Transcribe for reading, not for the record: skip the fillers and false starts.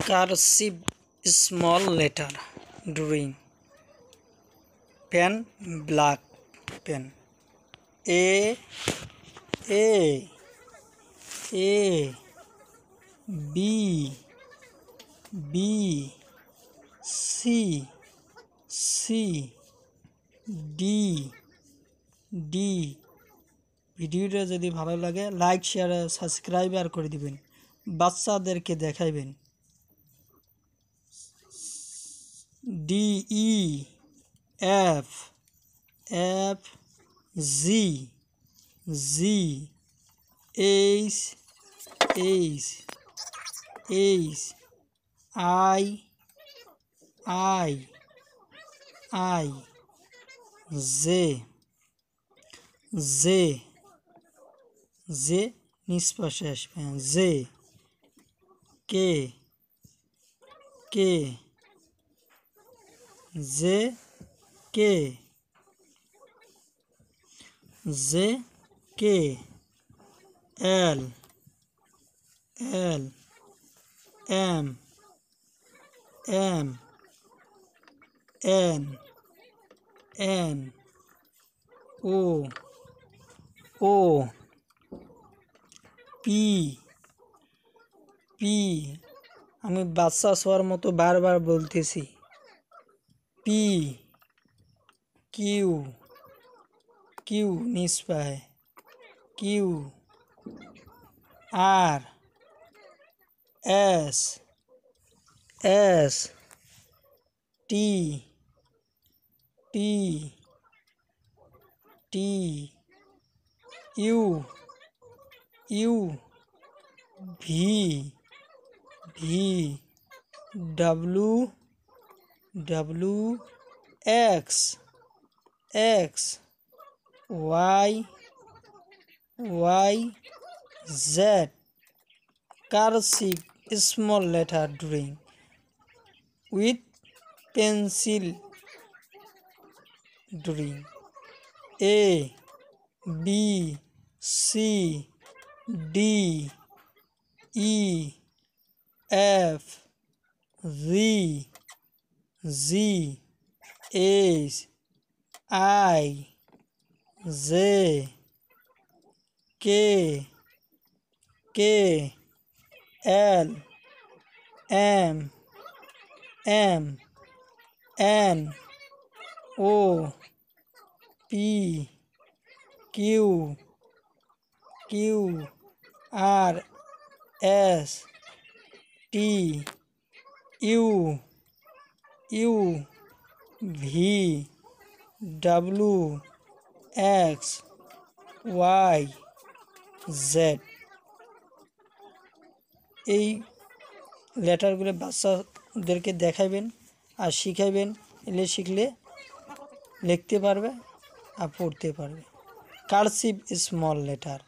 Cursive small letter drawing. Pen, black pen. A B C D ভিডিওটা যদি ভালো লাগে লাইক শেয়ার সাবস্ক্রাইব আর করে দিবেন, বাচ্চাদেরকে দেখাইবেন। D E F G H I J নিষ্পাশে আসবে, J K L M N O P আমি বাচ্চা ছোঁয়ার মতো বারবার বলতেছি। পি কিউ নিষ্পায়, Q R S T U V W X Y Z. Cursive small letter drawing with pencil drawing. A B C D E F G H I J K L M N O P Q R S T U V W X Y Z। এই লেটারগুলো বাচ্চাদেরকে দেখাইবেন আর শিখাইবেন, এলে শিখলে লিখতে পারবে আর পড়তে পারবে। কারসিভ small letter